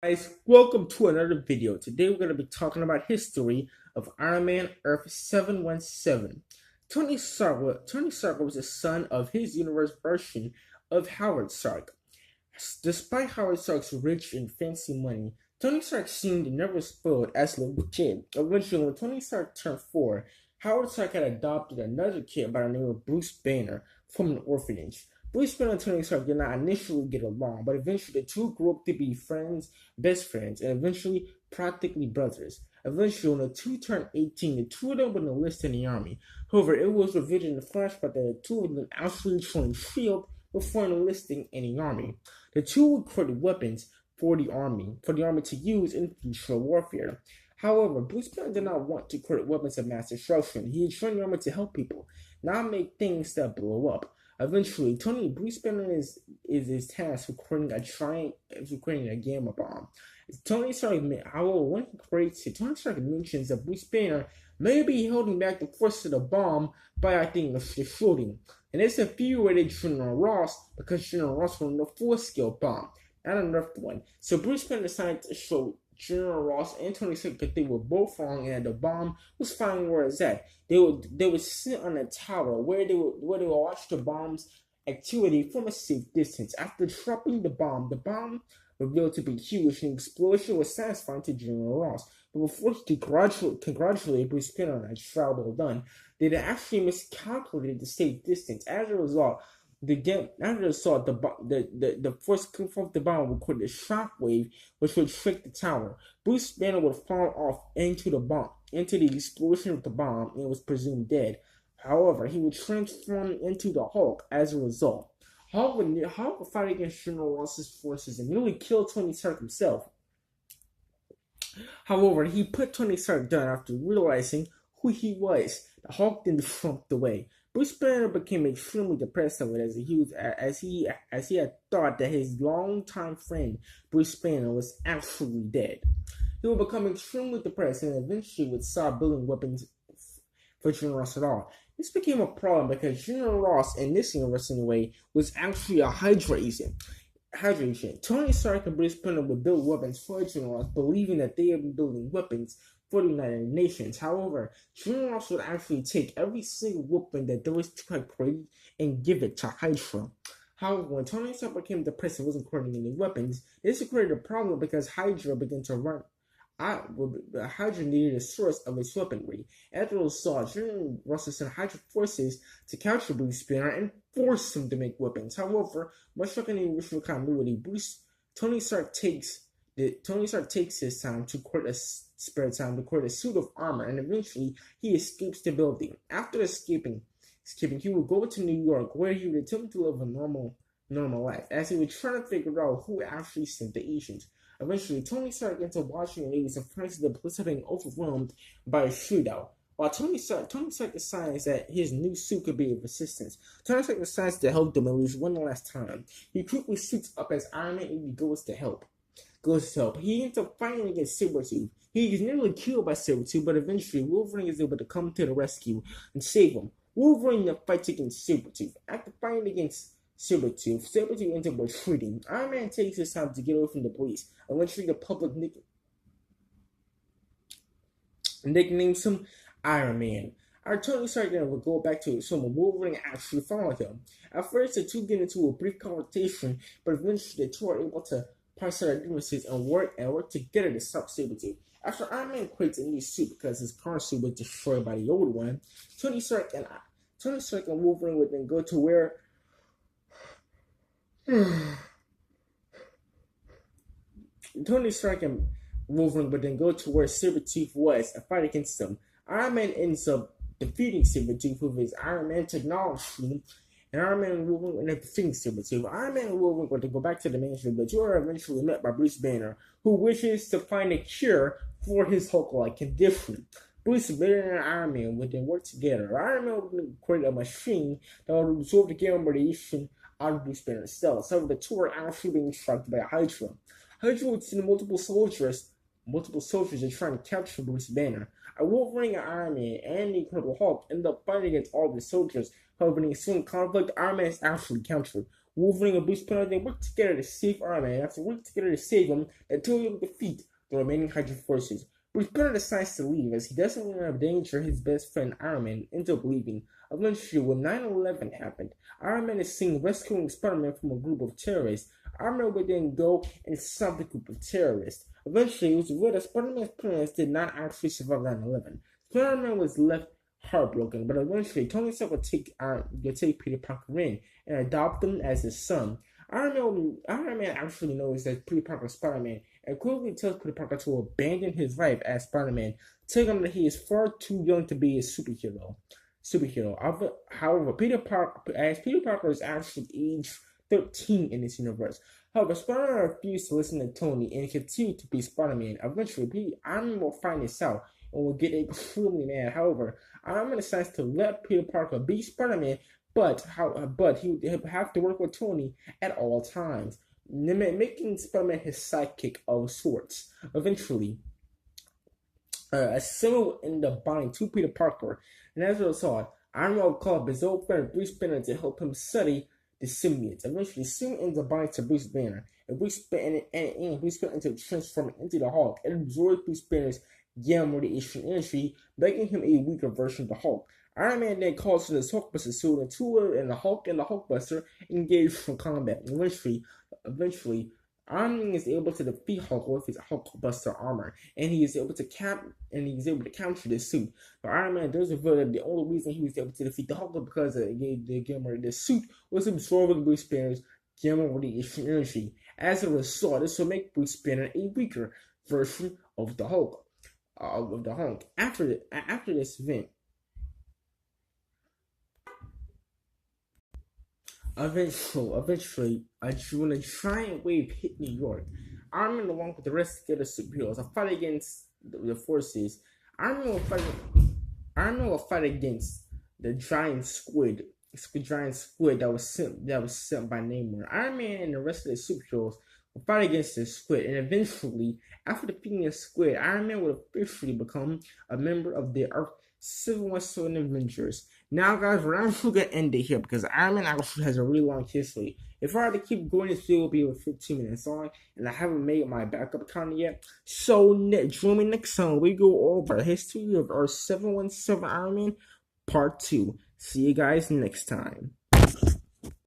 Guys, welcome to another video. Today we're going to be talking about history of Ironman Earth 717. Tony Stark was the son of his universe version of Howard Stark. Despite Howard Stark's rich and fancy money, Tony Stark seemed never spoiled as a little kid. Eventually, when Tony Stark turned 4, Howard Stark had adopted another kid by the name of Bruce Banner from an orphanage. Bruce Banner and Tony Stark did not initially get along, but eventually the two grew up to be friends, best friends, and eventually practically brothers. Eventually, when the two turned 18, the two of them would enlist in the army. However, it was revealed in the flashback that the two of them actually joined S.H.I.E.L.D. before enlisting in the army. The two would create weapons for the army to use in future warfare. However, Bruce Banner did not want to create weapons of mass destruction. He had joined the army to help people, not make things that blow up. Eventually, Bruce Banner is tasked with creating a gamma bomb. However, when he creates it, Tony Stark mentions that Bruce Banner may be holding back the force of the bomb by acting the shooting. And this infuriated General Ross because General Ross wanted a full-scale bomb, not enough one. So Bruce Banner decided to show General Ross and Tony Stark that they were both wrong and the bomb was finding where it's at. They would sit on a tower where they would watch the bomb's activity from a safe distance. After dropping the bomb revealed to be huge and the explosion was satisfying to General Ross. But before he could congratulate Bruce Banner on that job well done, they had actually miscalculated the safe distance. As a result, the force coming from the bomb would create a shockwave which would shake the tower. Bruce Banner would fall off into the explosion of the bomb, and was presumed dead. However, he would transform into the Hulk as a result. Hulk would fight against General Ross's forces and nearly kill Tony Stark himself. However, he put Tony Stark down after realizing who he was. The Hulk then shrunk away. Bruce Banner became extremely depressed over it as he had thought that his longtime friend Bruce Banner was actually dead. He would become extremely depressed and eventually would stop building weapons for General Ross at all. This became a problem because General Ross, in this universe anyway, was actually a Hydra agent. Tony Stark and Bruce Banner would build weapons for General Ross, believing that they had been building weapons for the United Nations. However, General Ross would actually take every single weapon that those two had created and give it to Hydra. However, when Tony Stark became depressed and wasn't creating any weapons, this created a problem because Hydra began to run. Hydra needed a source of its weaponry. As a result, General Ross sent Hydra forces to capture Bruce Banner and force him to make weapons. However, much like in the original continuity, Tony Stark takes his time to create a suit of armor, and eventually he escapes the building. After escaping, he would go to New York, where he would attempt to live a normal life, as he would try to figure out who actually sent the agents. Eventually, Tony Stark into Washington news and finds the police are being overwhelmed by a shootout. While Tony Stark decides that his new suit could be of assistance, Tony Stark decides to help them at least one last time. He quickly suits up as Iron Man and he goes to help. He ends up fighting against Sabretooth. He is nearly killed by Sabretooth, but eventually Wolverine is able to come to the rescue and save him. Wolverine then fights against Sabretooth. After fighting against Sabretooth ends up retreating. Iron Man takes his time to get away from the police. Eventually, the public nicknames him Iron Man. Our Tony Stark then will go back to his home, and Wolverine actually followed him. At first, the two get into a brief conversation, but eventually the two are able to parse out their differences and work together to stop Sabretooth. After Iron Man creates a new suit because his current suit was destroyed by the old one, Tony Stark and Wolverine would then go to where Tony Stark and Wolverine would then go to where Sabretooth was and fight against them. Iron Man ends up defeating Sabretooth with his Iron Man technology, and Iron Man and Wolverine end up defeating Sabretooth. Iron Man and Wolverine were to go back to the mansion, but you are eventually met by Bruce Banner, who wishes to find a cure for his Hulk-like condition. Bruce Banner and Iron Man would then work together. Iron Man would create a machine that would absorb the gamma radiation out of Bruce Banner's cells. However, the two are actually being struck by Hydra. Hydra would send multiple soldiers are trying to capture Bruce Banner. Wolverine and Iron Man and the Incredible Hulk end up fighting against all the soldiers. However, in the ensuing conflict, Iron Man is actually captured. Wolverine and Bruce Banner, they work together to save Iron Man. After working together to save him, they totally defeat the remaining Hydra forces. Bruce Banner decides to leave as he doesn't want to endanger his best friend Iron Man into leaving. Eventually, when 9/11 happened, Iron Man is seen rescuing Spider-Man from a group of terrorists. Iron Man would then go and stop the group of terrorists. Eventually, it was revealed that Spider-Man's parents did not actually survive 9/11. Spider-Man was left heartbroken, but eventually Tony Stark would take Peter Parker in and adopt him as his son. Iron Man actually knows that Peter Parker is Spider-Man and quickly tells Peter Parker to abandon his life as Spider-Man, telling him that he is far too young to be a superhero. However, Peter Parker is actually age 13 in this universe. However, Spider-Man refused to listen to Tony and continued to be Spider-Man. Eventually, Iron Man will find this out and will get extremely mad. However, Iron Man decides to let Peter Parker be Spider-Man, but he would have to work with Tony at all times, making Spider-Man his sidekick of sorts. Eventually, a symbol will end up bonding to Peter Parker, and as a result, Iron Man will call up his old friend Bruce Banner to help him study the symbiotes. Eventually, soon ends up bonding to Bruce Banner, and Bruce Banner ends up transforming into the Hulk and absorbs Bruce Banner's gamma radiation energy, making him a weaker version of the Hulk. Iron Man then calls in his Hulkbuster suit, and the Hulk and the Hulkbuster engage for combat. Eventually, Iron Man is able to defeat Hulk with his Hulkbuster armor, and he is able to capture the suit. But Iron Man does reveal that the only reason he was able to defeat the Hulk was because the suit was absorbing Bruce Banner's gamma radiation energy. As a result, this will make Bruce Banner a weaker version of the Hulk. After this event, eventually, when a giant wave hit New York, Iron Man, along with the rest of the other superheroes, will fight against the forces. Iron Man will fight against the giant squid that was sent by Namor. Iron Man and the rest of the superheroes will fight against the squid, and eventually, after defeating the squid, Iron Man will officially become a member of the Earth 717 Avengers. Now, guys, we're actually going to end it here because Iron Man actually has a really long history. If I had to keep going, this video will be over 15 minutes long, and I haven't made my backup content yet. So, join me next time we go over the history of our 717 Iron Man Part 2. See you guys next time.